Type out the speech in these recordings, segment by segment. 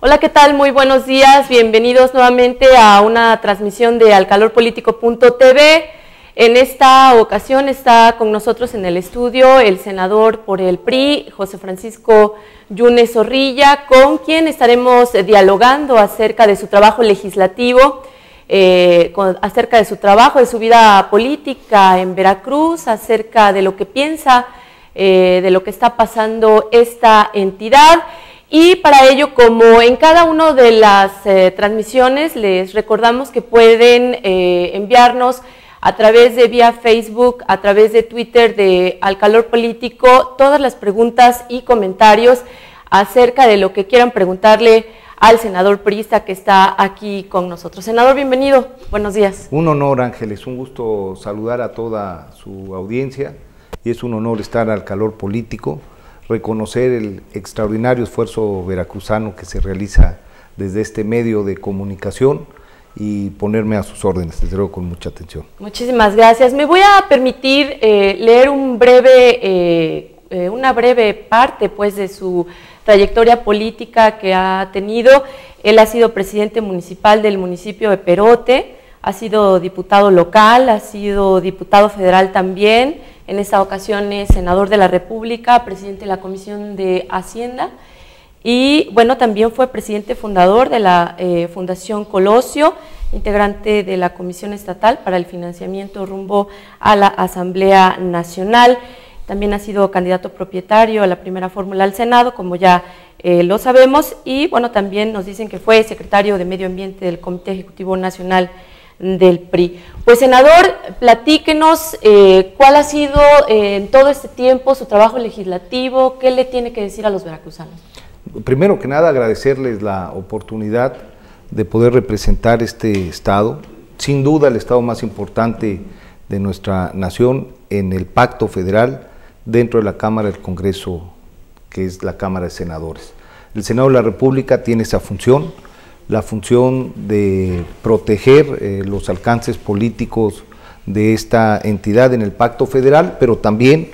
Hola, ¿qué tal? Muy buenos días, bienvenidos nuevamente a una transmisión de alcalorpolitico.tv. En esta ocasión está con nosotros en el estudio el senador por el PRI, José Francisco Yunes Zorrilla, con quien estaremos dialogando acerca de su trabajo legislativo, acerca de su trabajo, de su vida política en Veracruz, acerca de lo que piensa, de lo que está pasando esta entidad. Y para ello, como en cada una de las transmisiones, les recordamos que pueden enviarnos a través de vía Facebook, a través de Twitter de Al Calor Político, todas las preguntas y comentarios acerca de lo que quieran preguntarle al senador priista que está aquí con nosotros. Senador, bienvenido, buenos días. Un honor, Ángeles, un gusto saludar a toda su audiencia y es un honor estar al Calor Político, reconocer el extraordinario esfuerzo veracruzano que se realiza desde este medio de comunicación y ponerme a sus órdenes, desde luego con mucha atención. Muchísimas gracias. Me voy a permitir leer una breve parte pues, de su trayectoria política que ha tenido. Él ha sido presidente municipal del municipio de Perote, ha sido diputado local, ha sido diputado federal también. En esta ocasión es senador de la República, presidente de la Comisión de Hacienda y, bueno, también fue presidente fundador de la Fundación Colosio, integrante de la Comisión Estatal para el Financiamiento rumbo a la Asamblea Nacional. También ha sido candidato propietario a la primera fórmula al Senado, como ya lo sabemos, y, bueno, también nos dicen que fue secretario de Medio Ambiente del Comité Ejecutivo Nacional del PRI. Pues, senador, platíquenos cuál ha sido en todo este tiempo su trabajo legislativo, qué le tiene que decir a los veracruzanos. Primero que nada, agradecerles la oportunidad de poder representar este estado, sin duda el estado más importante de nuestra nación en el pacto federal dentro de la Cámara del Congreso, que es la Cámara de Senadores. El Senado de la República tiene esa función, la función de proteger los alcances políticos de esta entidad en el pacto federal, pero también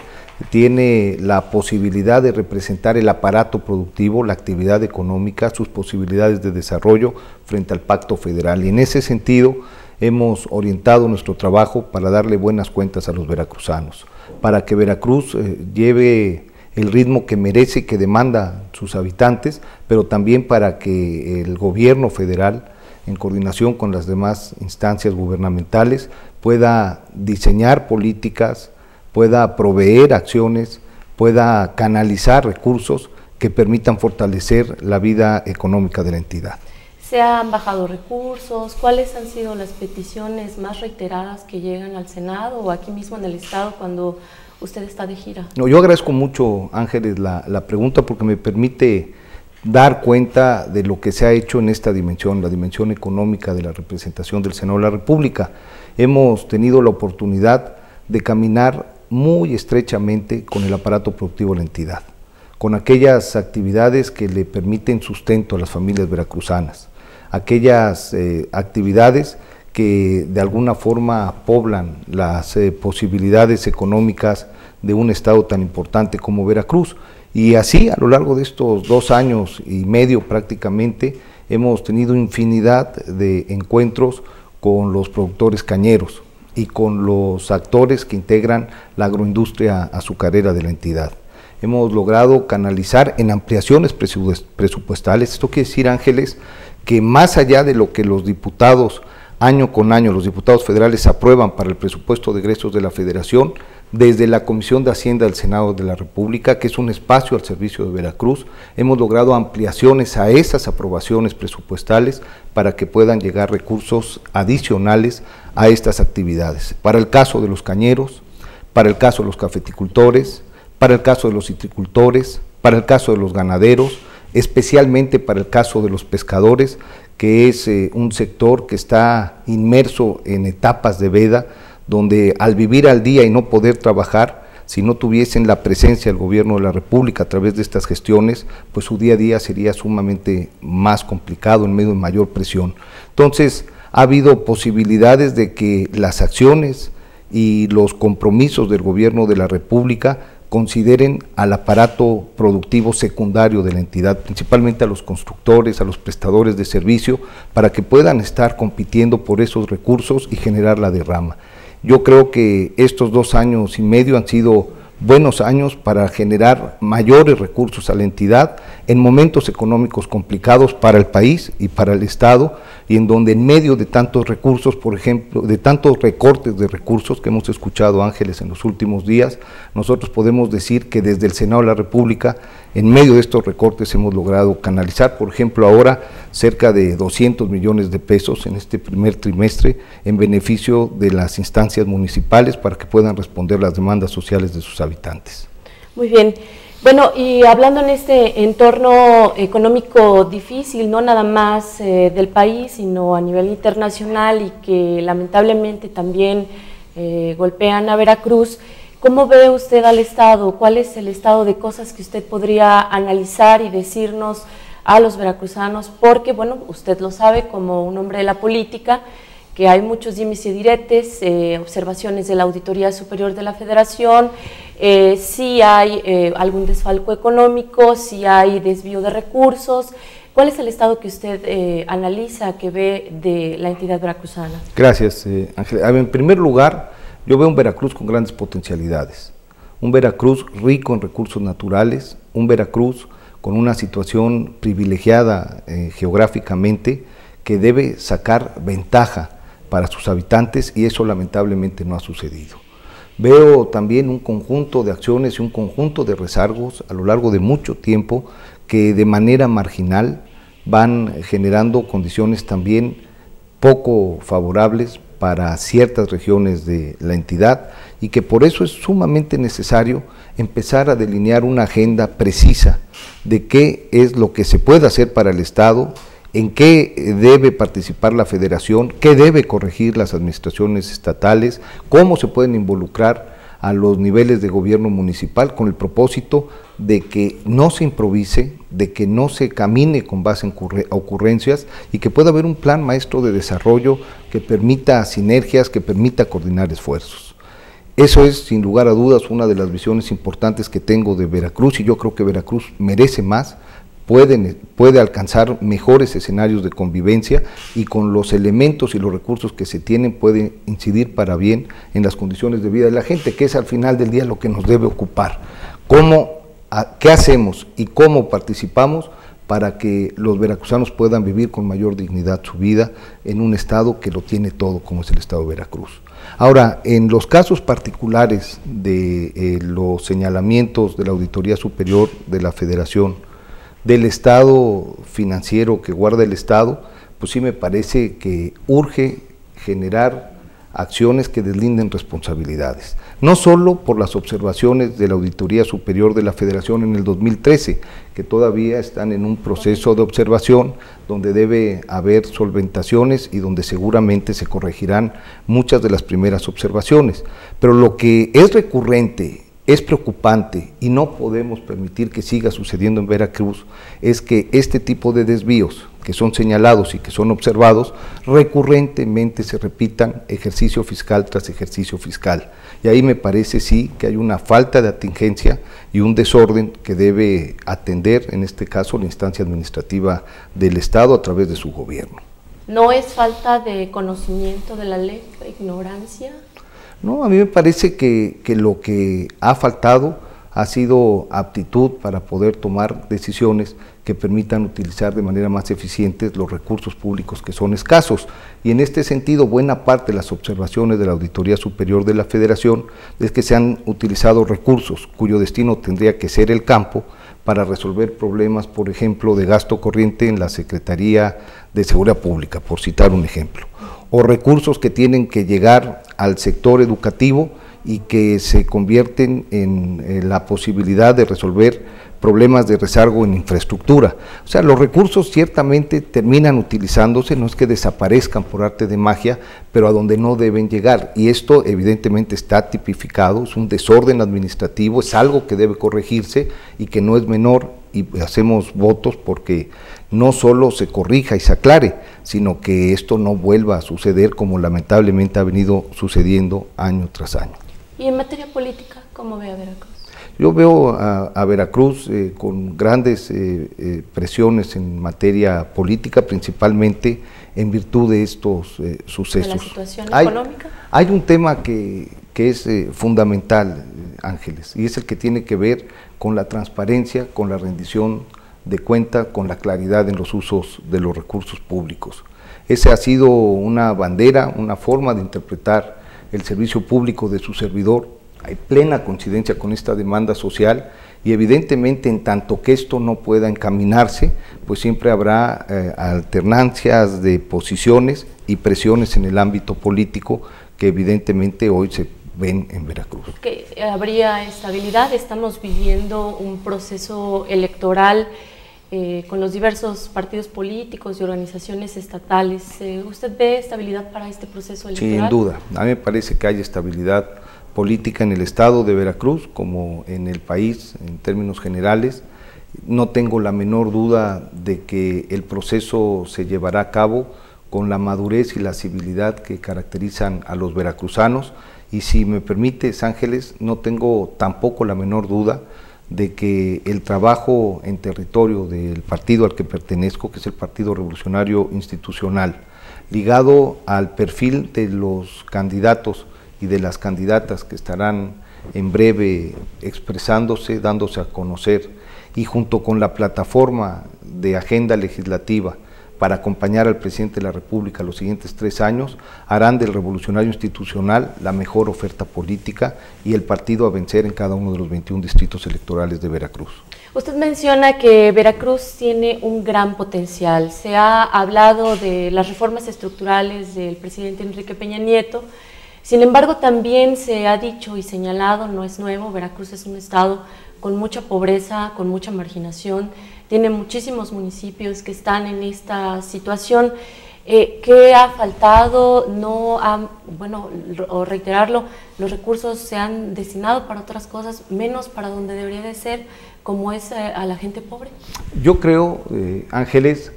tiene la posibilidad de representar el aparato productivo, la actividad económica, sus posibilidades de desarrollo frente al pacto federal. Y en ese sentido hemos orientado nuestro trabajo para darle buenas cuentas a los veracruzanos, para que Veracruz lleve el ritmo que merece, que demanda sus habitantes, pero también para que el gobierno federal, en coordinación con las demás instancias gubernamentales, pueda diseñar políticas, pueda proveer acciones, pueda canalizar recursos que permitan fortalecer la vida económica de la entidad. ¿Se han bajado recursos? ¿Cuáles han sido las peticiones más reiteradas que llegan al Senado o aquí mismo en el Estado cuando usted está de gira? No, yo agradezco mucho, Ángeles, la pregunta porque me permite dar cuenta de lo que se ha hecho en esta dimensión, la dimensión económica de la representación del Senado de la República. Hemos tenido la oportunidad de caminar muy estrechamente con el aparato productivo de la entidad, con aquellas actividades que le permiten sustento a las familias veracruzanas, aquellas actividades que de alguna forma poblan las posibilidades económicas de un estado tan importante como Veracruz. Y así, a lo largo de estos 2 años y medio prácticamente, hemos tenido infinidad de encuentros con los productores cañeros y con los actores que integran la agroindustria azucarera de la entidad. Hemos logrado canalizar en ampliaciones presupuestales. Esto quiere decir, Ángeles, que más allá de lo que los diputados año con año, los diputados federales aprueban para el presupuesto de egresos de la Federación, desde la Comisión de Hacienda del Senado de la República, que es un espacio al servicio de Veracruz, hemos logrado ampliaciones a esas aprobaciones presupuestales para que puedan llegar recursos adicionales a estas actividades. Para el caso de los cañeros, para el caso de los cafeticultores, para el caso de los citricultores, para el caso de los ganaderos, especialmente para el caso de los pescadores, que es un sector que está inmerso en etapas de veda, donde al vivir al día y no poder trabajar, si no tuviesen la presencia del gobierno de la República a través de estas gestiones, pues su día a día sería sumamente más complicado, en medio de mayor presión. Entonces, ha habido posibilidades de que las acciones y los compromisos del gobierno de la República consideren al aparato productivo secundario de la entidad, principalmente a los constructores, a los prestadores de servicio, para que puedan estar compitiendo por esos recursos y generar la derrama. Yo creo que estos 2 años y medio han sido buenos años para generar mayores recursos a la entidad en momentos económicos complicados para el país y para el Estado, y en donde en medio de tantos recursos, por ejemplo, de tantos recortes de recursos que hemos escuchado, Ángeles, en los últimos días, nosotros podemos decir que desde el Senado de la República, en medio de estos recortes hemos logrado canalizar, por ejemplo, ahora cerca de 200 millones de pesos en este primer trimestre en beneficio de las instancias municipales para que puedan responder las demandas sociales de sus habitantes. Muy bien. Bueno, y hablando en este entorno económico difícil, no nada más del país, sino a nivel internacional y que lamentablemente también golpean a Veracruz, ¿cómo ve usted al Estado? ¿Cuál es el estado de cosas que usted podría analizar y decirnos a los veracruzanos? Porque, bueno, usted lo sabe como un hombre de la política, que hay muchos dimes y diretes, observaciones de la Auditoría Superior de la Federación, si hay algún desfalco económico, si hay desvío de recursos. ¿Cuál es el estado que usted analiza, que ve de la entidad veracruzana? Gracias, Ángel. En primer lugar, yo veo un Veracruz con grandes potencialidades, un Veracruz rico en recursos naturales, un Veracruz con una situación privilegiada geográficamente que debe sacar ventaja para sus habitantes, y eso lamentablemente no ha sucedido. Veo también un conjunto de acciones y un conjunto de rezagos a lo largo de mucho tiempo que de manera marginal van generando condiciones también poco favorables para ciertas regiones de la entidad, y que por eso es sumamente necesario empezar a delinear una agenda precisa de qué es lo que se puede hacer para el Estado, en qué debe participar la Federación, qué debe corregir las administraciones estatales, cómo se pueden involucrar a los niveles de gobierno municipal con el propósito de que no se improvise, de que no se camine con base en ocurrencias, y que pueda haber un plan maestro de desarrollo que permita sinergias, que permita coordinar esfuerzos. Eso es, sin lugar a dudas, una de las visiones importantes que tengo de Veracruz, y yo creo que Veracruz merece más, puede alcanzar mejores escenarios de convivencia, y con los elementos y los recursos que se tienen puede incidir para bien en las condiciones de vida de la gente, que es al final del día lo que nos debe ocupar. ¿Qué hacemos y cómo participamos para que los veracruzanos puedan vivir con mayor dignidad su vida en un estado que lo tiene todo, como es el estado de Veracruz? Ahora, en los casos particulares de los señalamientos de la Auditoría Superior de la Federación, del estado financiero que guarda el Estado, pues sí me parece que urge generar acciones que deslinden responsabilidades, no solo por las observaciones de la Auditoría Superior de la Federación en el 2013, que todavía están en un proceso de observación donde debe haber solventaciones y donde seguramente se corregirán muchas de las primeras observaciones, pero lo que es recurrente, es preocupante y no podemos permitir que siga sucediendo en Veracruz, es que este tipo de desvíos que son señalados y que son observados, recurrentemente se repitan ejercicio fiscal tras ejercicio fiscal. Y ahí me parece sí que hay una falta de atingencia y un desorden que debe atender, en este caso, la instancia administrativa del Estado a través de su gobierno. ¿No es falta de conocimiento de la ley, ignorancia? No, a mí me parece que lo que ha faltado ha sido aptitud para poder tomar decisiones que permitan utilizar de manera más eficiente los recursos públicos que son escasos. Y en este sentido, buena parte de las observaciones de la Auditoría Superior de la Federación es que se han utilizado recursos cuyo destino tendría que ser el campo para resolver problemas, por ejemplo, de gasto corriente en la Secretaría de Seguridad Pública, por citar un ejemplo, o recursos que tienen que llegar al sector educativo y que se convierten en la posibilidad de resolver problemas de rezago en infraestructura. O sea, los recursos ciertamente terminan utilizándose, no es que desaparezcan por arte de magia, pero a donde no deben llegar, y esto evidentemente está tipificado, es un desorden administrativo, es algo que debe corregirse y que no es menor, y hacemos votos porque no solo se corrija y se aclare, sino que esto no vuelva a suceder como lamentablemente ha venido sucediendo año tras año. ¿Y en materia política, cómo ve a Veracruz? Yo veo a Veracruz con grandes presiones en materia política, principalmente en virtud de estos sucesos. ¿De la situación económica? Hay un tema que es fundamental, Ángeles, y es el que tiene que ver con la transparencia, con la rendición de cuenta, con la claridad en los usos de los recursos públicos. Esa ha sido una bandera, una forma de interpretar el servicio público de su servidor. Hay plena coincidencia con esta demanda social y evidentemente en tanto que esto no pueda encaminarse, pues siempre habrá alternancias de posiciones y presiones en el ámbito político que evidentemente hoy se ven en Veracruz. ¿Que habría estabilidad? Estamos viviendo un proceso electoral con los diversos partidos políticos y organizaciones estatales. ¿Usted ve estabilidad para este proceso electoral? Sin duda, a mí me parece que hay estabilidad política en el estado de Veracruz como en el país en términos generales. No tengo la menor duda de que el proceso se llevará a cabo con la madurez y la civilidad que caracterizan a los veracruzanos, y si me permites, Ángeles, no tengo tampoco la menor duda de que el trabajo en territorio del partido al que pertenezco, que es el Partido Revolucionario Institucional, ligado al perfil de los candidatos y de las candidatas que estarán en breve expresándose, dándose a conocer, y junto con la plataforma de agenda legislativa para acompañar al presidente de la República los siguientes 3 años, harán del Revolucionario Institucional la mejor oferta política y el partido a vencer en cada uno de los 21 distritos electorales de Veracruz. Usted menciona que Veracruz tiene un gran potencial. Se ha hablado de las reformas estructurales del presidente Enrique Peña Nieto. Sin embargo, también se ha dicho y señalado, no es nuevo, Veracruz es un estado con mucha pobreza, con mucha marginación, tiene muchísimos municipios que están en esta situación. ¿Qué ha faltado? O reiterarlo, los recursos se han destinado para otras cosas, menos para donde debería de ser, como es a la gente pobre. Yo creo, Ángeles,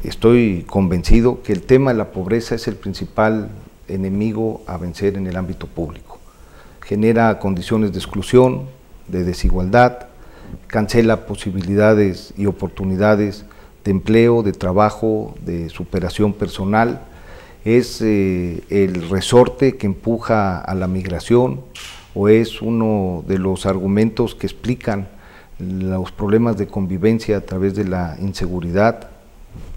estoy convencido que el tema de la pobreza es el principal enemigo a vencer en el ámbito público. Genera condiciones de exclusión, de desigualdad, cancela posibilidades y oportunidades de empleo, de trabajo, de superación personal. Es el resorte que empuja a la migración, o es uno de los argumentos que explican los problemas de convivencia a través de la inseguridad,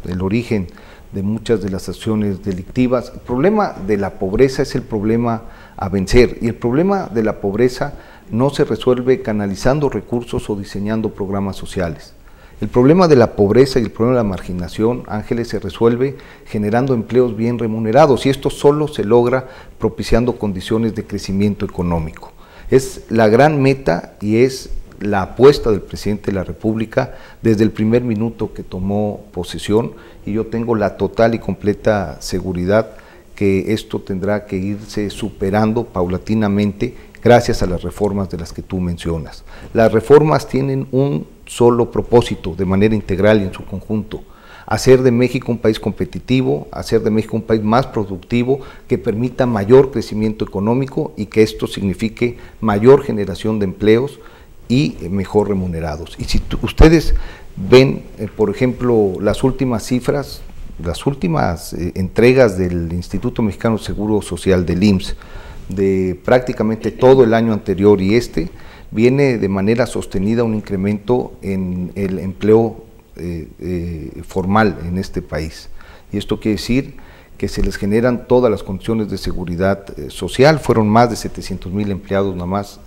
el origen de muchas de las acciones delictivas. El problema de la pobreza es el problema a vencer, y el problema de la pobreza no se resuelve canalizando recursos o diseñando programas sociales. El problema de la pobreza y el problema de la marginación, Ángeles, se resuelve generando empleos bien remunerados, y esto solo se logra propiciando condiciones de crecimiento económico. Es la gran meta y es la apuesta del presidente de la República desde el primer minuto que tomó posesión, y yo tengo la total y completa seguridad que esto tendrá que irse superando paulatinamente gracias a las reformas de las que tú mencionas. Las reformas tienen un solo propósito, de manera integral y en su conjunto: hacer de México un país competitivo, hacer de México un país más productivo, que permita mayor crecimiento económico y que esto signifique mayor generación de empleos y mejor remunerados. Y si ustedes ven, por ejemplo, las últimas cifras, las últimas entregas del Instituto Mexicano de Seguro Social, del IMSS, de prácticamente todo el año anterior y viene de manera sostenida un incremento en el empleo formal en este país. Y esto quiere decir que se les generan todas las condiciones de seguridad social. Fueron más de 700,000 empleos nada más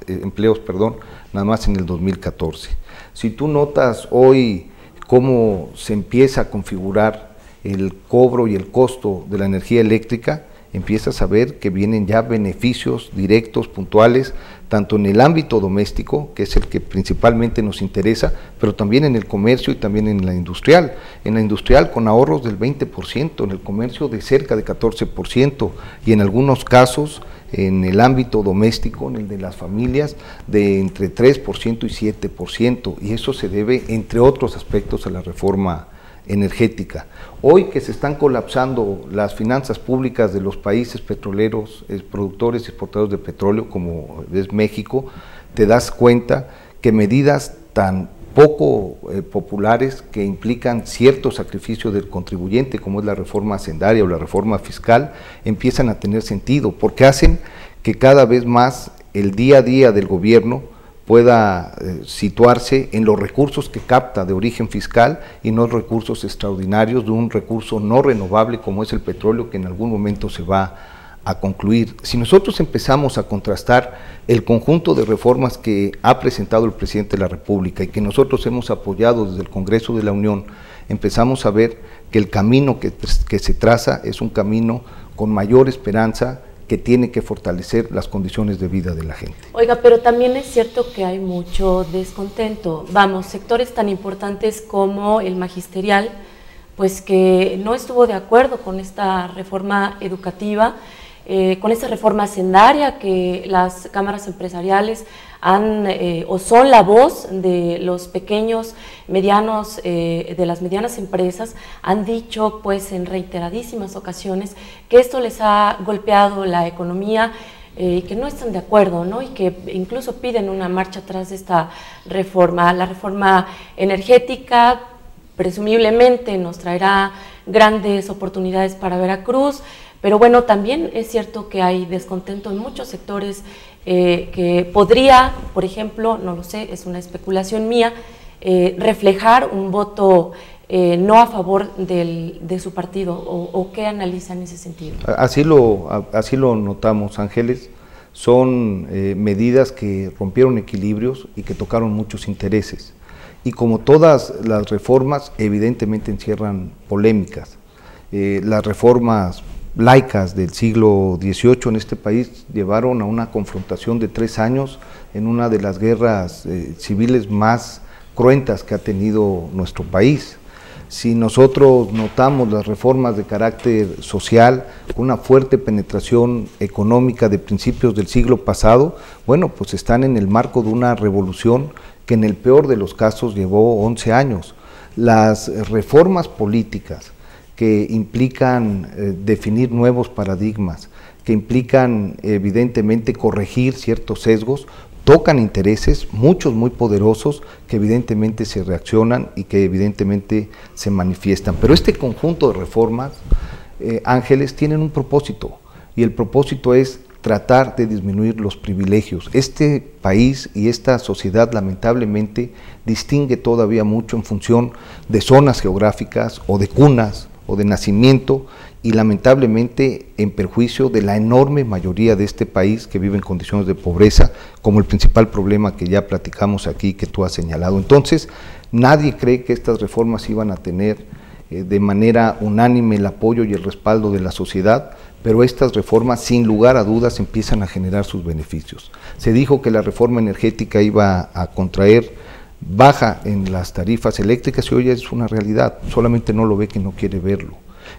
en el 2014. Si tú notas hoy cómo se empieza a configurar el cobro y el costo de la energía eléctrica, empiezas a ver que vienen ya beneficios directos, puntuales, tanto en el ámbito doméstico, que es el que principalmente nos interesa, pero también en el comercio y también en la industrial. En la industrial con ahorros del 20%, en el comercio de cerca de 14%, y en algunos casos en el ámbito doméstico, en el de las familias, de entre 3% y 7%, y eso se debe, entre otros aspectos, a la reforma energética. Hoy que se están colapsando las finanzas públicas de los países petroleros, productores y exportadores de petróleo, como es México, te das cuenta que medidas tan poco populares, que implican cierto sacrificio del contribuyente, como es la reforma hacendaria o la reforma fiscal, empiezan a tener sentido, porque hacen que cada vez más el día a día del gobierno pueda situarse en los recursos que capta de origen fiscal y no recursos extraordinarios de un recurso no renovable como es el petróleo, que en algún momento se va a concluir. Si nosotros empezamos a contrastar el conjunto de reformas que ha presentado el presidente de la República y que nosotros hemos apoyado desde el Congreso de la Unión, empezamos a ver que el camino que se traza es un camino con mayor esperanza, que tiene que fortalecer las condiciones de vida de la gente. Oiga, pero también es cierto que hay mucho descontento. Vamos, sectores tan importantes como el magisterial, pues que no estuvo de acuerdo con esta reforma educativa, con esta reforma hacendaria, que las cámaras empresariales han o son la voz de los pequeños, medianos, de las medianas empresas, han dicho pues en reiteradísimas ocasiones que esto les ha golpeado la economía y que no están de acuerdo, ¿no? Y que incluso piden una marcha atrás de esta reforma. La reforma energética presumiblemente nos traerá grandes oportunidades para Veracruz, pero bueno, también es cierto que hay descontento en muchos sectores que podría, por ejemplo, no lo sé, es una especulación mía, reflejar un voto no a favor de su partido, o qué analiza en ese sentido. Así lo notamos, Ángeles. Son medidas que rompieron equilibrios y que tocaron muchos intereses. Y como todas las reformas, evidentemente encierran polémicas. Las reformas laicas del siglo XVIII en este país llevaron a una confrontación de 3 años en una de las guerras civiles más cruentas que ha tenido nuestro país. Si nosotros notamos las reformas de carácter social, con una fuerte penetración económica de principios del siglo pasado, bueno, pues están en el marco de una revolución que en el peor de los casos llevó 11 años. Las reformas políticas que implican definir nuevos paradigmas, que implican evidentemente corregir ciertos sesgos, tocan intereses, muchos muy poderosos, que evidentemente se reaccionan y que evidentemente se manifiestan. Pero este conjunto de reformas, Ángeles, tienen un propósito, y el propósito es tratar de disminuir los privilegios. Este país y esta sociedad lamentablemente distingue todavía mucho en función de zonas geográficas o de cunas o de nacimiento, y lamentablemente en perjuicio de la enorme mayoría de este país que vive en condiciones de pobreza, como el principal problema que ya platicamos aquí, que tú has señalado. Entonces, nadie cree que estas reformas iban a tener de manera unánime el apoyo y el respaldo de la sociedad, pero estas reformas sin lugar a dudas empiezan a generar sus beneficios. Se dijo que la reforma energética iba a contraer baja en las tarifas eléctricas, y hoy es una realidad, solamente no lo ve quien no quiere verlo.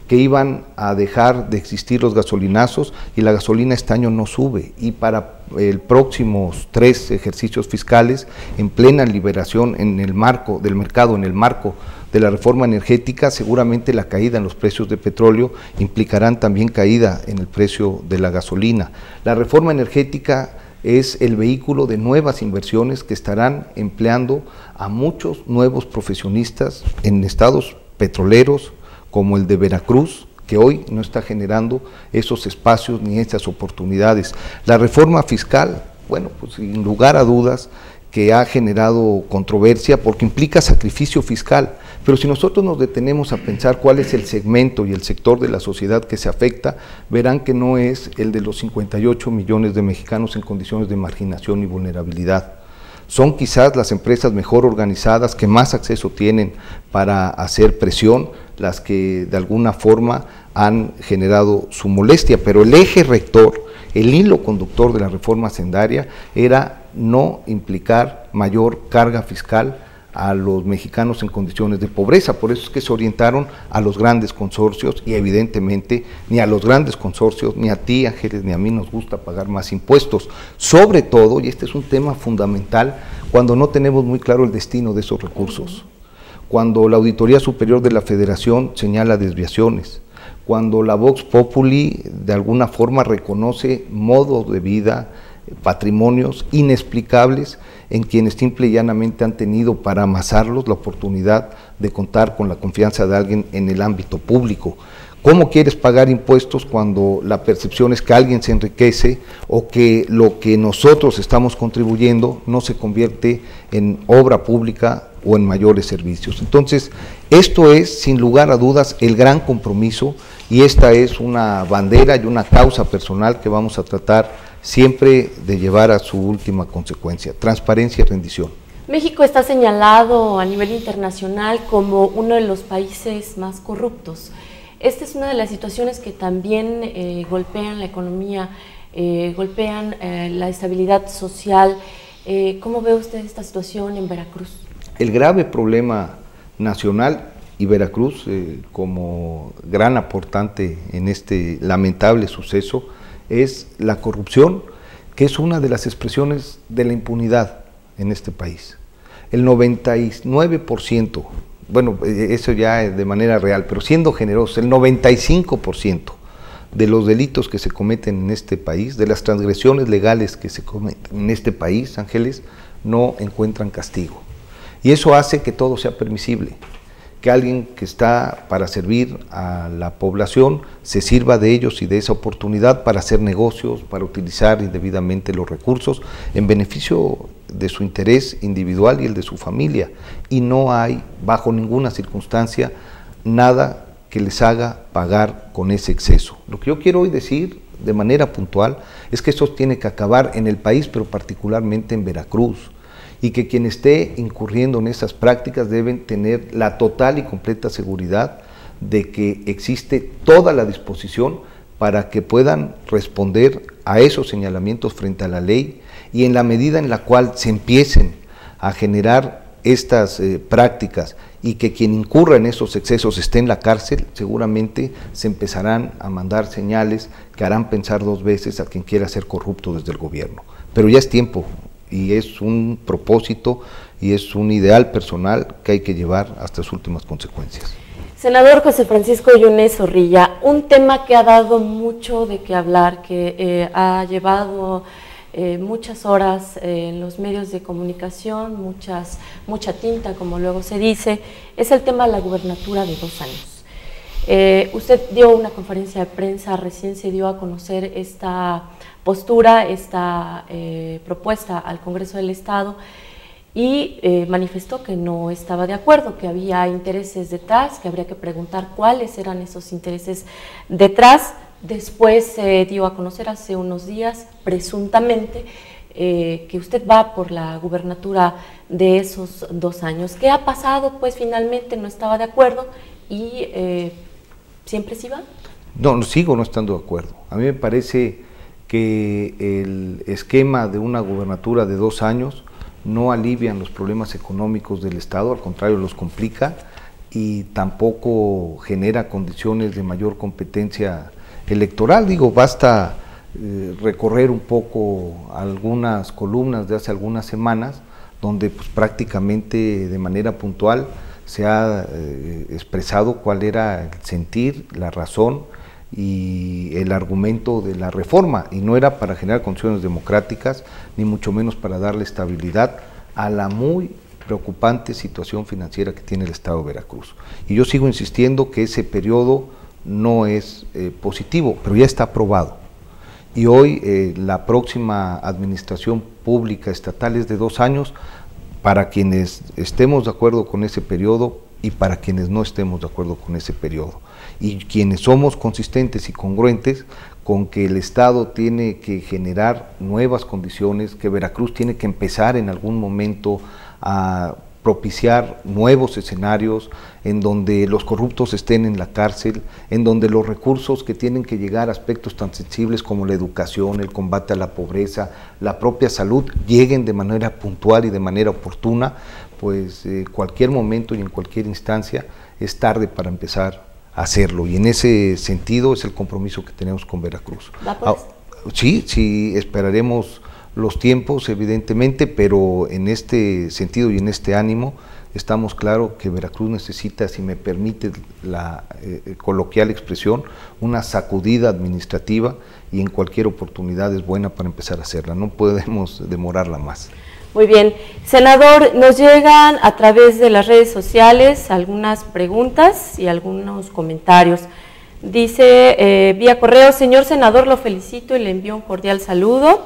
Que iban a dejar de existir los gasolinazos, y la gasolina este año no sube, y para el próximos 3 ejercicios fiscales, en plena liberación en el marco del mercado, en el marco de la reforma energética, seguramente la caída en los precios de petróleo implicarán también caída en el precio de la gasolina. La reforma energética es el vehículo de nuevas inversiones que estarán empleando a muchos nuevos profesionistas en estados petroleros como el de Veracruz, que hoy no está generando esos espacios ni esas oportunidades. La reforma fiscal, bueno, pues sin lugar a dudas que ha generado controversia porque implica sacrificio fiscal, pero si nosotros nos detenemos a pensar cuál es el segmento y el sector de la sociedad que se afecta, verán que no es el de los 58 millones de mexicanos en condiciones de marginación y vulnerabilidad. Son quizás las empresas mejor organizadas, que más acceso tienen para hacer presión, las que de alguna forma han generado su molestia, pero el eje rector, el hilo conductor de la reforma hacendaria era no implicar mayor carga fiscal a los mexicanos en condiciones de pobreza. Por eso es que se orientaron a los grandes consorcios, y evidentemente ni a los grandes consorcios, ni a ti, Ángeles, ni a mí nos gusta pagar más impuestos, sobre todo, y este es un tema fundamental, cuando no tenemos muy claro el destino de esos recursos. cuando la Auditoría Superior de la Federación señala desviaciones, cuando la Vox Populi de alguna forma reconoce modos de vida, patrimonios inexplicables en quienes simple y llanamente han tenido para amasarlos la oportunidad de contar con la confianza de alguien en el ámbito público. ¿Cómo quieres pagar impuestos cuando la percepción es que alguien se enriquece o que lo que nosotros estamos contribuyendo no se convierte en obra pública o en mayores servicios? Entonces, esto es, sin lugar a dudas, el gran compromiso, y esta es una bandera y una causa personal que vamos a tratar siempre de llevar a su última consecuencia: transparencia y rendición. México está señalado a nivel internacional como uno de los países más corruptos. Esta es una de las situaciones que también golpean la economía, golpean la estabilidad social. ¿Cómo ve usted esta situación en Veracruz? El grave problema nacional, y Veracruz como gran aportante en este lamentable suceso, es la corrupción, que es una de las expresiones de la impunidad en este país. El 99%, bueno, eso ya de manera real, pero siendo generoso, el 95% de los delitos que se cometen en este país, de las transgresiones legales que se cometen en este país, Ángeles, no encuentran castigo. Y eso hace que todo sea permisible, que alguien que está para servir a la población se sirva de ellos y de esa oportunidad para hacer negocios, para utilizar indebidamente los recursos en beneficio de su interés individual y el de su familia, y no hay bajo ninguna circunstancia nada que les haga pagar con ese exceso. Lo que yo quiero hoy decir de manera puntual es que eso tiene que acabar en el país, pero particularmente en Veracruz, y que quien esté incurriendo en esas prácticas deben tener la total y completa seguridad de que existe toda la disposición para que puedan responder a esos señalamientos frente a la ley, y en la medida en la cual se empiecen a generar estas prácticas y que quien incurra en esos excesos esté en la cárcel, seguramente se empezarán a mandar señales que harán pensar dos veces a quien quiera ser corrupto desde el gobierno. Pero ya es tiempo, y es un propósito y es un ideal personal que hay que llevar hasta sus últimas consecuencias. Senador José Francisco Yunes Zorrilla, un tema que ha dado mucho de qué hablar, que ha llevado muchas horas en los medios de comunicación, mucha tinta, como luego se dice, es el tema de la gubernatura de 2 años. Usted dio una conferencia de prensa, recién se dio a conocer esta postura, esta propuesta al Congreso del Estado, y manifestó que no estaba de acuerdo, que había intereses detrás, que habría que preguntar cuáles eran esos intereses detrás. Después se dio a conocer hace unos días, presuntamente, que usted va por la gubernatura de esos 2 años. ¿Qué ha pasado? Pues finalmente no estaba de acuerdo y ¿siempre sí va? No, sigo no estando de acuerdo. A mí me parece que el esquema de una gubernatura de 2 años no alivian los problemas económicos del Estado, al contrario los complica, y tampoco genera condiciones de mayor competencia electoral. Digo, basta recorrer un poco algunas columnas de hace algunas semanas donde pues, prácticamente de manera puntual se ha expresado cuál era el sentir, la razón y el argumento de la reforma, y no era para generar condiciones democráticas, ni mucho menos para darle estabilidad a la muy preocupante situación financiera que tiene el Estado de Veracruz. Y yo sigo insistiendo que ese periodo no es positivo, pero ya está aprobado. Y hoy la próxima administración pública estatal es de 2 años, para quienes estemos de acuerdo con ese periodo y para quienes no estemos de acuerdo con ese periodo. Y quienes somos consistentes y congruentes con que el Estado tiene que generar nuevas condiciones, que Veracruz tiene que empezar en algún momento a propiciar nuevos escenarios en donde los corruptos estén en la cárcel, en donde los recursos que tienen que llegar a aspectos tan sensibles como la educación, el combate a la pobreza, la propia salud, lleguen de manera puntual y de manera oportuna, pues cualquier momento y en cualquier instancia es tarde para empezar a hacerlo, y en ese sentido es el compromiso que tenemos con Veracruz. Sí, esperaremos los tiempos, evidentemente, pero en este sentido y en este ánimo estamos claros que Veracruz necesita, si me permite la coloquial expresión, una sacudida administrativa, y en cualquier oportunidad es buena para empezar a hacerla, no podemos demorarla más. Muy bien. Senador, nos llegan a través de las redes sociales algunas preguntas y algunos comentarios. Dice vía correo: señor senador, lo felicito y le envío un cordial saludo.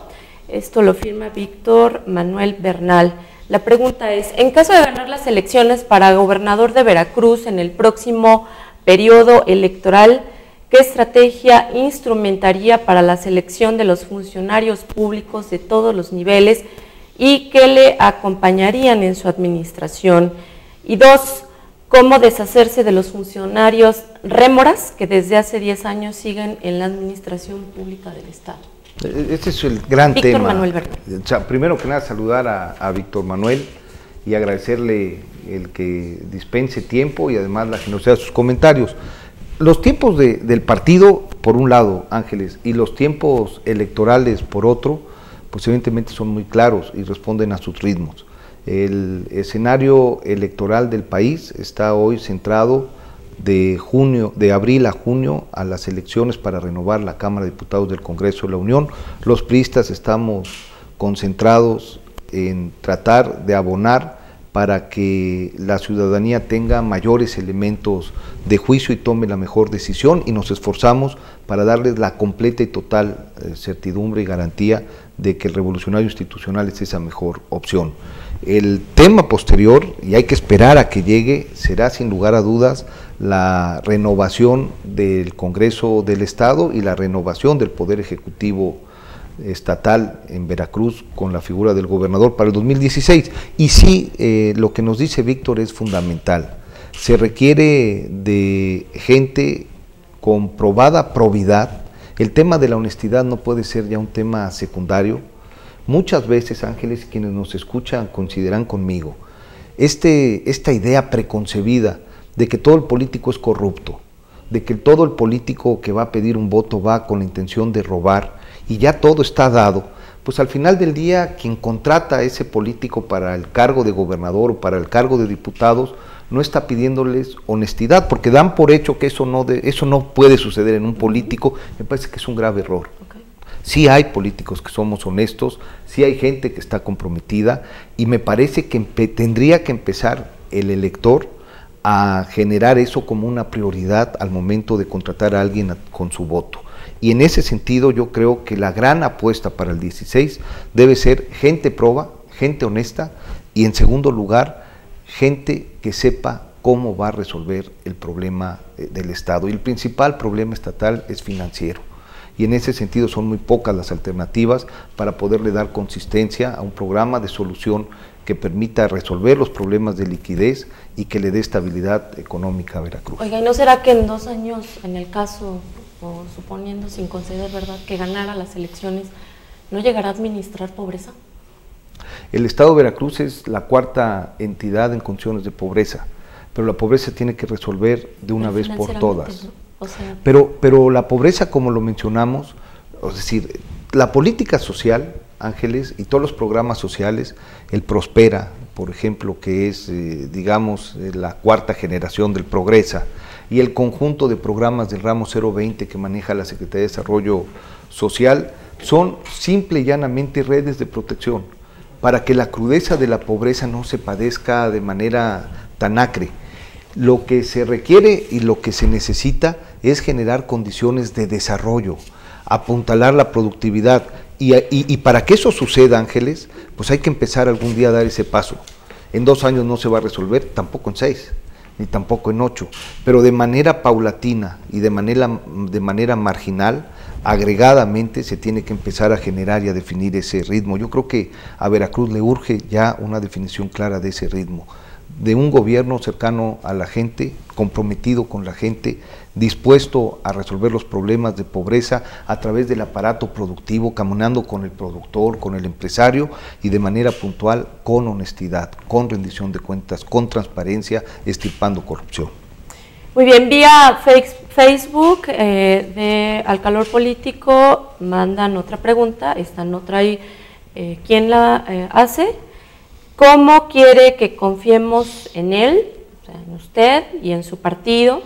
Esto lo firma Víctor Manuel Bernal. La pregunta es: en caso de ganar las elecciones para gobernador de Veracruz en el próximo periodo electoral, ¿qué estrategia instrumentaría para la selección de los funcionarios públicos de todos los niveles y qué le acompañarían en su administración? Y dos, ¿cómo deshacerse de los funcionarios rémoras que desde hace 10 años siguen en la administración pública del Estado? Este es el gran Víctor tema. Manuel Bernal. O sea, primero que nada, saludar a Víctor Manuel y agradecerle el que dispense tiempo y además la generosidad de sus comentarios. Los tiempos del partido, por un lado, Ángeles, y los tiempos electorales, por otro, pues evidentemente son muy claros y responden a sus ritmos. El escenario electoral del país está hoy centrado de abril a junio a las elecciones para renovar la Cámara de Diputados del Congreso de la Unión. Los priistas estamos concentrados en tratar de abonar para que la ciudadanía tenga mayores elementos de juicio y tome la mejor decisión, y nos esforzamos para darles la completa y total certidumbre y garantía de que el revolucionario institucional es esa mejor opción. El tema posterior, y hay que esperar a que llegue, será sin lugar a dudas la renovación del Congreso del Estado y la renovación del Poder Ejecutivo estatal en Veracruz con la figura del gobernador para el 2016. Y sí, lo que nos dice Víctor es fundamental. Se requiere de gente con probada probidad. El tema de la honestidad no puede ser ya un tema secundario. Muchas veces, Ángeles, quienes nos escuchan consideran conmigo esta idea preconcebida de que todo el político es corrupto, de que todo el político que va a pedir un voto va con la intención de robar y ya todo está dado. Pues al final del día, quien contrata a ese político para el cargo de gobernador o para el cargo de diputados no está pidiéndoles honestidad, porque dan por hecho que eso no puede suceder en un político. Me parece que es un grave error. Okay. Sí hay políticos que somos honestos, sí hay gente que está comprometida, y me parece que tendría que empezar el elector a generar eso como una prioridad al momento de contratar a alguien con su voto. Y en ese sentido yo creo que la gran apuesta para el 16 debe ser gente proba, gente honesta, y en segundo lugar, gente que sepa cómo va a resolver el problema del Estado. Y el principal problema estatal es financiero. Y en ese sentido son muy pocas las alternativas para poderle dar consistencia a un programa de solución que permita resolver los problemas de liquidez y que le dé estabilidad económica a Veracruz. Oiga, ¿y no será que en 2 años, en el caso, o suponiendo sin conceder, ¿verdad?, que ganara las elecciones, no llegará a administrar pobreza? El Estado de Veracruz es la 4ª entidad en condiciones de pobreza, pero la pobreza tiene que resolver de una vez por todas. ¿No? O sea, pero la pobreza, como lo mencionamos, es decir, la política social, Ángeles, y todos los programas sociales, el Prospera, por ejemplo, que es, digamos, la 4ª generación del Progresa, y el conjunto de programas del ramo 020 que maneja la Secretaría de Desarrollo Social, son simple y llanamente redes de protección, para que la crudeza de la pobreza no se padezca de manera tan acre. Lo que se requiere y lo que se necesita es generar condiciones de desarrollo, apuntalar la productividad, y para que eso suceda, Ángeles, pues hay que empezar algún día a dar ese paso. En 2 años no se va a resolver, tampoco en 6, ni tampoco en 8, pero de manera paulatina y de manera marginal, agregadamente se tiene que empezar a generar y a definir ese ritmo. Yo creo que a Veracruz le urge ya una definición clara de ese ritmo, de un gobierno cercano a la gente, comprometido con la gente, dispuesto a resolver los problemas de pobreza a través del aparato productivo, caminando con el productor, con el empresario, y de manera puntual, con honestidad, con rendición de cuentas, con transparencia, extirpando corrupción. Muy bien, vía Facebook de Al Calor Político mandan otra pregunta, esta no trae quién la hace. ¿Cómo quiere que confiemos en él, o sea, en usted y en su partido,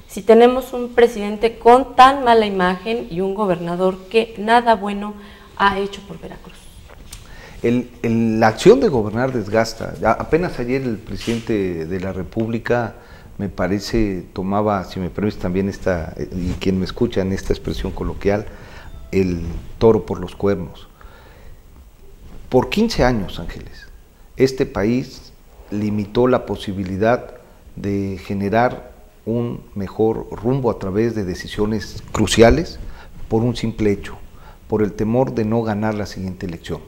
si tenemos un presidente con tan mala imagen y un gobernador que nada bueno ha hecho por Veracruz? La acción de gobernar desgasta. Apenas ayer el presidente de la República, me parece, tomaba, si me permite también y quien me escucha en esta expresión coloquial, el toro por los cuernos. Por 15 años, Ángeles, este país limitó la posibilidad de generar un mejor rumbo a través de decisiones cruciales por un simple hecho, por el temor de no ganar la siguiente elección.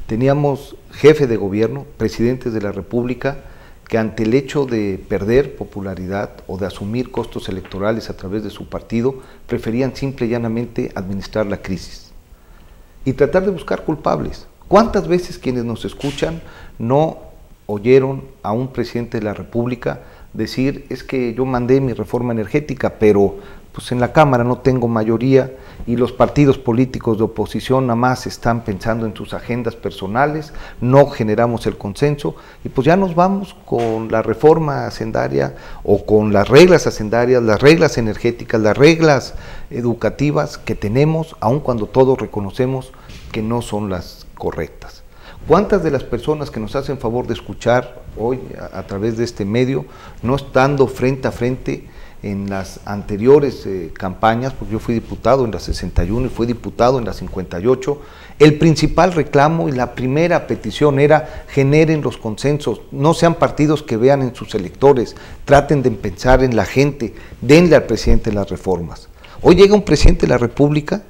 Teníamos jefe de gobierno, presidentes de la República, que ante el hecho de perder popularidad o de asumir costos electorales a través de su partido, preferían simple y llanamente administrar la crisis y tratar de buscar culpables. ¿Cuántas veces quienes nos escuchan no oyeron a un presidente de la República decir, es que yo mandé mi reforma energética, pero pues en la Cámara no tengo mayoría y los partidos políticos de oposición nada más están pensando en sus agendas personales, no generamos el consenso y pues ya nos vamos con la reforma hacendaria o con las reglas hacendarias, las reglas energéticas, las reglas educativas que tenemos, aun cuando todos reconocemos que no son las correctas. ¿Cuántas de las personas que nos hacen favor de escuchar hoy a través de este medio, no estando frente a frente en las anteriores campañas, porque yo fui diputado en la 61 y fui diputado en la 58, el principal reclamo y la primera petición era generen los consensos, no sean partidos que vean en sus electores, traten de pensar en la gente, denle al presidente las reformas. Hoy llega un presidente de la República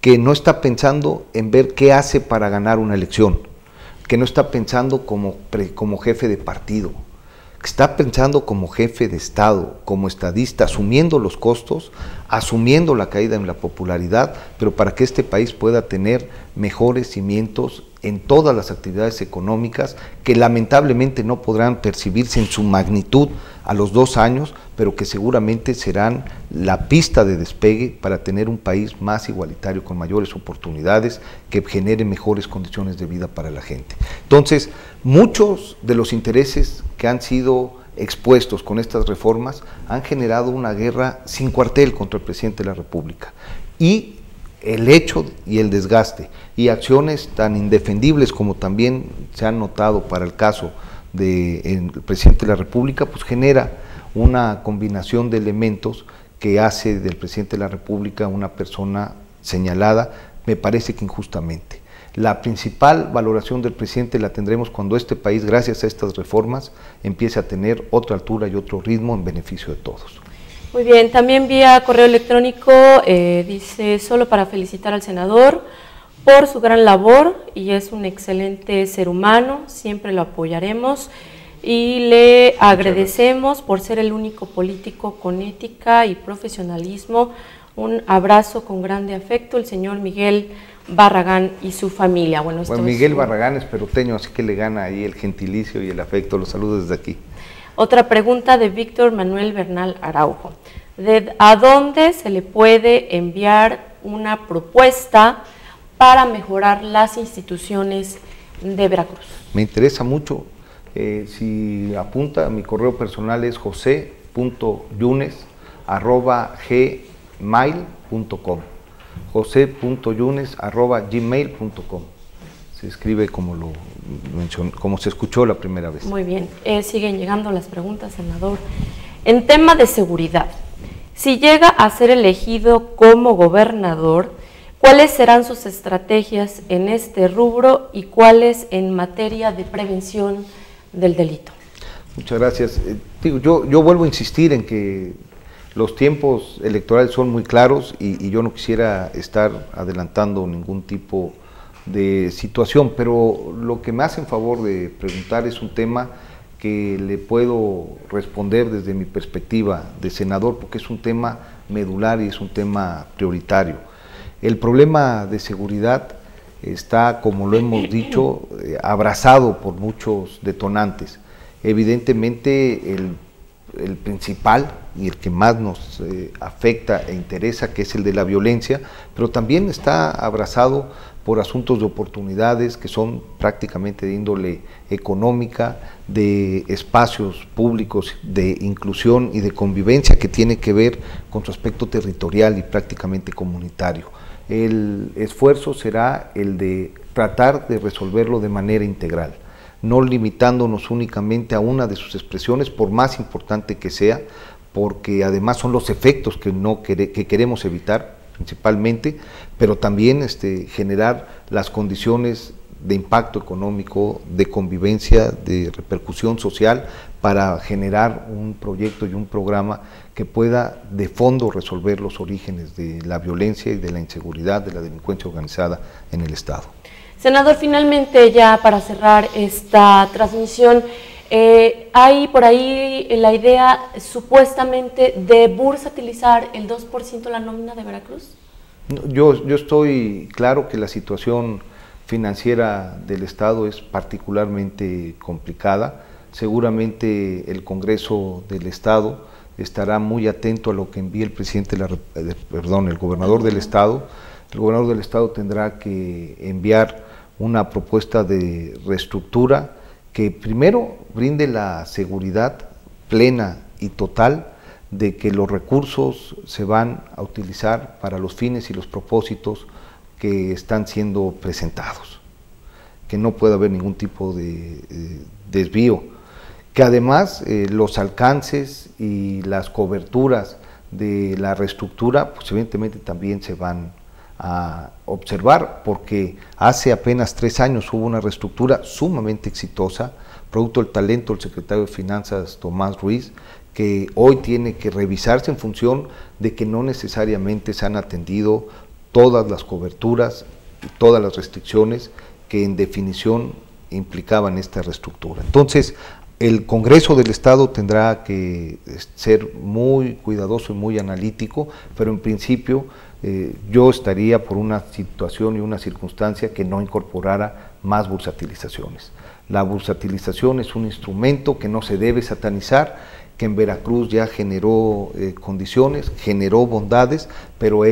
que no está pensando en ver qué hace para ganar una elección, que no está pensando como jefe de partido, que está pensando como jefe de Estado, como estadista, asumiendo los costos, asumiendo la caída en la popularidad, pero para que este país pueda tener mejores cimientos en todas las actividades económicas que lamentablemente no podrán percibirse en su magnitud a los 2 años, pero que seguramente serán la pista de despegue para tener un país más igualitario, con mayores oportunidades, que genere mejores condiciones de vida para la gente. Entonces, muchos de los intereses que han sido expuestos con estas reformas han generado una guerra sin cuartel contra el presidente de la República. Y el hecho y el desgaste y acciones tan indefendibles como también se han notado para el caso del presidente de la República, pues genera una combinación de elementos que hace del presidente de la República una persona señalada, me parece que injustamente. La principal valoración del presidente la tendremos cuando este país, gracias a estas reformas, empiece a tener otra altura y otro ritmo en beneficio de todos. Muy bien, también vía correo electrónico dice, solo para felicitar al senador por su gran labor y es un excelente ser humano, siempre lo apoyaremos y le agradecemos por ser el único político con ética y profesionalismo. Un abrazo con grande afecto, el señor Miguel Barragán y su familia. Bueno, Miguel Barragán es peroteño, así que le gana ahí el gentilicio y el afecto. Los saludos desde aquí. Otra pregunta de Víctor Manuel Bernal Araujo. ¿A dónde se le puede enviar una propuesta para mejorar las instituciones de Veracruz? Me interesa mucho. Si apunta, mi correo personal es jose.yunes@gmail.com. jose.yunes@gmail.com. Se escribe como se escuchó la primera vez. Muy bien, siguen llegando las preguntas, senador. En tema de seguridad, si llega a ser elegido como gobernador, ¿cuáles serán sus estrategias en este rubro y cuáles en materia de prevención del delito? Muchas gracias. Yo vuelvo a insistir en que los tiempos electorales son muy claros y yo no quisiera estar adelantando ningún tipo de situación, pero lo que me hacen favor de preguntar es un tema que le puedo responder desde mi perspectiva de senador, porque es un tema medular y es un tema prioritario. El problema de seguridad está, como lo hemos dicho, abrazado por muchos detonantes. Evidentemente el principal y el que más nos afecta e interesa, que es el de la violencia, pero también está abrazado por asuntos de oportunidades que son prácticamente de índole económica, de espacios públicos, de inclusión y de convivencia que tiene que ver con su aspecto territorial y prácticamente comunitario. El esfuerzo será el de tratar de resolverlo de manera integral, no limitándonos únicamente a una de sus expresiones, por más importante que sea, porque además son los efectos que queremos evitar principalmente, pero también generar las condiciones de impacto económico, de convivencia, de repercusión social, para generar un proyecto y un programa que pueda de fondo resolver los orígenes de la violencia y de la inseguridad, de la delincuencia organizada en el Estado. Senador, finalmente ya para cerrar esta transmisión, hay por ahí la idea supuestamente de bursatilizar el 2% de la nómina de Veracruz. Yo estoy claro que la situación financiera del Estado es particularmente complicada. Seguramente el Congreso del Estado estará muy atento a lo que envíe el presidente, el gobernador del Estado. El gobernador del Estado tendrá que enviar una propuesta de reestructura que primero brinde la seguridad plena y total de que los recursos se van a utilizar para los fines y los propósitos que están siendo presentados, que no pueda haber ningún tipo de desvío, que además los alcances y las coberturas de la reestructura pues evidentemente también se van a observar, porque hace apenas 3 años hubo una reestructura sumamente exitosa, producto del talento del secretario de Finanzas Tomás Ruiz, que hoy tiene que revisarse en función de que no necesariamente se han atendido todas las coberturas y todas las restricciones que en definición implicaban esta reestructura. Entonces, el Congreso del Estado tendrá que ser muy cuidadoso y muy analítico, pero en principio yo estaría por una situación y una circunstancia que no incorporara más bursatilizaciones. La bursatilización es un instrumento que no se debe satanizar, que en Veracruz ya generó condiciones, generó bondades, pero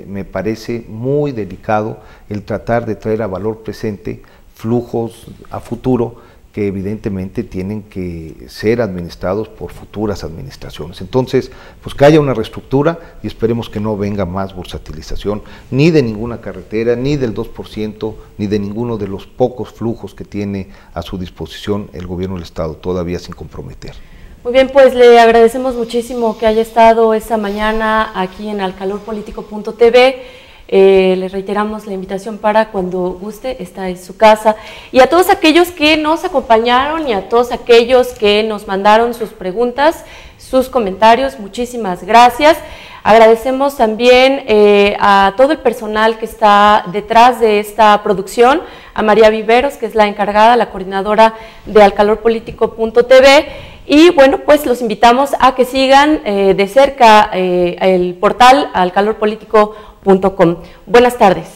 me parece muy delicado el tratar de traer a valor presente flujos a futuro que evidentemente tienen que ser administrados por futuras administraciones. Entonces, pues que haya una reestructura y esperemos que no venga más bursatilización, ni de ninguna carretera, ni del 2%, ni de ninguno de los pocos flujos que tiene a su disposición el gobierno del Estado, todavía sin comprometer. Muy bien, pues le agradecemos muchísimo que haya estado esta mañana aquí en alcalorpolitico.tv. Le reiteramos la invitación para cuando guste, esta es su casa. Y a todos aquellos que nos acompañaron y a todos aquellos que nos mandaron sus preguntas, sus comentarios, muchísimas gracias. Agradecemos también a todo el personal que está detrás de esta producción, a María Viveros, que es la encargada, la coordinadora de alcalorpolitico.tv. Y bueno, pues los invitamos a que sigan de cerca el portal alcalorpolitico.com. Buenas tardes.